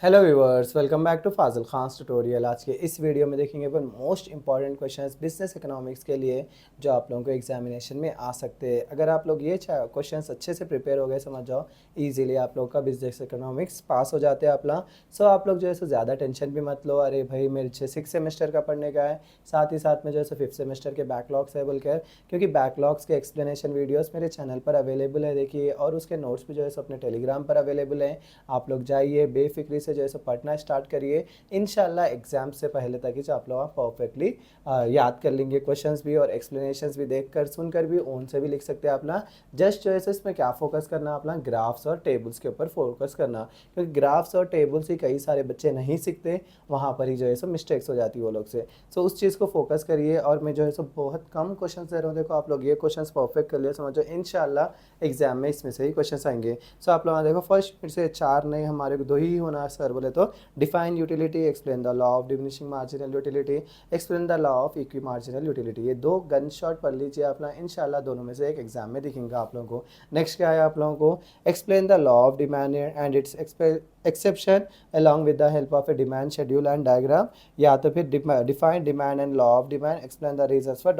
Hello viewers, welcome back to Fazil Khan tutorial. आज के इस वीडियो में देखेंगे अपन most important questions business economics के लिए जो आप लोगों को एग्जामिनेशन में आ सकते हैं। अगर आप लोग ये क्वेश्चंस अच्छे से प्रिपेयर हो गए, समझ जाओ इजीली आप लोग का बिजनेस इकोनॉमिक्स पास हो जाते हैं अपना। सो आप लोग जो है सो ज़्यादा टेंशन भी मत लो, अरे भाई मेरे 6 सेमेस्टर का पढ़ने का है, साथ ही साथ में जो है सो 5th सेमेस्टर के बैकलॉग्स है बोलकर, क्योंकि बैकलॉग्स के एक्सप्लेनेशन वीडियोज़ मेरे चैनल पर अवेलेबल है देखिए, और उसके नोट्स भी जो है सो अपने टेलीग्राम पर अवेलेबल है। आप लोग जाइए बेफिक्री से जो है सो पढ़ना स्टार्ट करिए। इंशाल्लाह एग्जाम से पहले तक ही जो आप लोग परफेक्टली याद कर लेंगे। क्वेश्चंस भी और एक्सप्लेनेशंस भी देखकर सुनकर भी ओन से भी लिख सकते हैं अपना। जस्ट जो है सो इसमें क्या फोकस करना, अपना ग्राफ्स और टेबल्स के ऊपर फोकस करना, क्योंकि ग्राफ्स और टेबल्स ही कई सारे बच्चे नहीं सीखते, वहाँ पर ही जो है सो मिस्टेक्स हो जाती है वो लोग से। सो उस चीज़ को फोकस करिए। और मैं जो है सो बहुत कम क्वेश्चन दे रहा हूँ, देखो आप लोग ये क्वेश्चन परफेक्ट कर लिया समझो, इंशाल्लाह एग्जाम में इसमें से ही क्वेश्चन आएंगे। सो आप लोग देखो फर्स्ट फिर से 4 नहीं, हमारे को 2 ही होना सर बोले तो। Define utility, explain the law of diminishing marginal utility, explain the law of equi marginal utility. ये 2 गन शॉट पढ़ लीजिए अपना, इंशाल्लाह दोनों में से एक एग्जाम में दिखेगा आप लोगों को। नेक्स्ट क्या है आप लोगों को, explain the law of demand and it's exception along with the help of a demand schedule and diagram, या तो फिर define demand and law of demand, explain the reasons for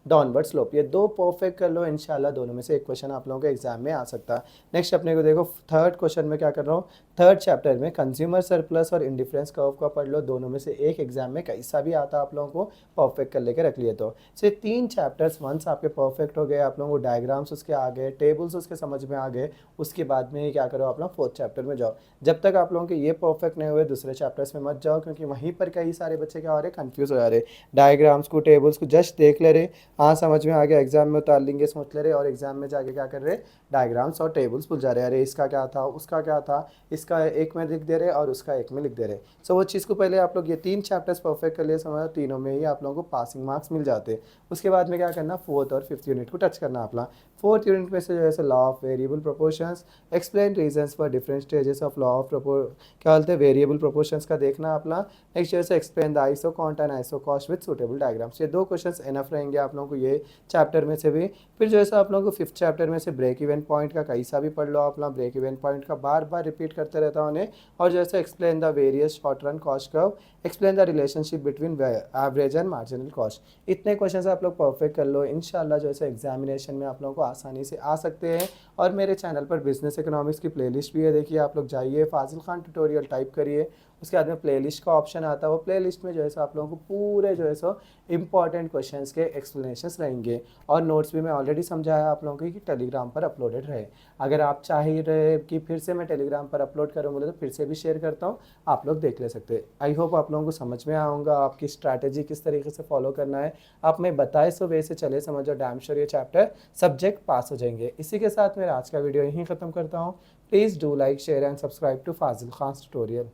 downward slope. ये 2 perfect कर लो, इंशाल्लाह दोनों में से एक क्वेश्चन आप लोगों के एग्जाम में आ सकता है। नेक्स्ट अपने को देखो थर्ड क्वेश्चन में क्या कर रहा हूँ, थर्ड चैप्टर में कंज्यूमर सरप्लस और इंडिफरेंस कर्व का पढ़ लो। दोनों में से एक एग्जाम में कैसा भी आता आप लोगों को परफेक्ट कर लेकर रख लिए। तो सिर्फ 3 चैप्टर्स वंस आपके परफेक्ट हो गए, आप लोगों को डायग्राम्स उसके आ गए, टेबल्स उसके समझ में आ गए, उसके बाद में क्या करो आप लोग 4th चैप्टर में जाओ। जब तक आप लोगों के ये परफेक्ट नहीं हुए दूसरे चैप्टर्स में मत जाओ, क्योंकि वहीं पर कई सारे बच्चे क्या हो रहे, कंफ्यूज हो जा रहे, डायग्राम्स को टेबल्स को जस्ट देख ले रहे, हाँ समझ में आ गया, एग्जाम में उतार लेंगे सोच ले रहे, और एग्जाम में जाके क्या कर रहे, डायग्राम्स और टेबल्स भूल जा रहे, अरे इसका क्या था उसका क्या था, इसका एक में लिख दे रहे और उसका एक में लिख दे रहे। सो वो चीज़ को पहले आप लोग ये 3 चैप्टर्स परफेक्ट कर लिए समझो, तीनों में ही आप लोगों को पासिंग मार्क्स मिल जाते। उसके बाद में क्या करना, 4th और 5th यूनिट को टच करना अपना। 4th यूनिट में से जो है law of variable proportions, explain reasons for different stages of law of क्या बोलते हैं वेरिएबल प्रोपोर्शंस का देखना अपना। नेक्स्ट जैसे explain the iso can't and iso cost with suitable diagrams. ये 2 क्वेश्चंस एनफ रहेंगे आप लोगों को ये चैप्टर में से भी। फिर जो है आप लोगों को 5th चैप्टर में से ब्रेक इवन पॉइंट का कैसा भी पढ़ लो अपना, ब्रेक इवन पॉइंट का बार बार रिपीट करते रहता हूँ उन्हें। और जैसे explain the various short run cost curve, explain the relationship between average and marginal cost. इतने क्वेश्चन आप लोग परफेक्ट कर लो, इंशाल्लाह जो है एग्जामिनेशन में आप लोगों को आसानी से आ सकते हैं। और मेरे चैनल पर बिजनेस इकोनॉमिक्स की प्लेलिस्ट भी है देखिए, आप लोग जाइए फाजिल खान ट्यूटोरियल टाइप करिए, उसके बाद में प्लेलिस्ट का ऑप्शन आता है, वो प्लेलिस्ट में जो है सो आप लोगों को पूरे जो है सो इंपॉर्टेंट क्वेश्चंस के एक्सप्लेनेशंस रहेंगे। और नोट्स भी मैं ऑलरेडी समझाया आप लोगों को कि टेलीग्राम पर अपलोडेड रहे। अगर आप चाह रहे कि फिर से मैं टेलीग्राम पर अपलोड करूँ बोले तो फिर से भी शेयर करता हूँ, आप लोग देख ले सकते हैं। आई होप आप लोगों को समझ में आऊँगा आपकी स्ट्रैटेजी किस तरीके से फॉलो करना है। आप मैं बताए सो वे से चले समझो, डैम श्योर ये चैप्टर सब्जेक्ट पास हो जाएंगे। इसी के साथ मेरा आज का वीडियो यहीं ख़त्म करता हूँ। Please do like share and subscribe to Fazil Khan tutorial.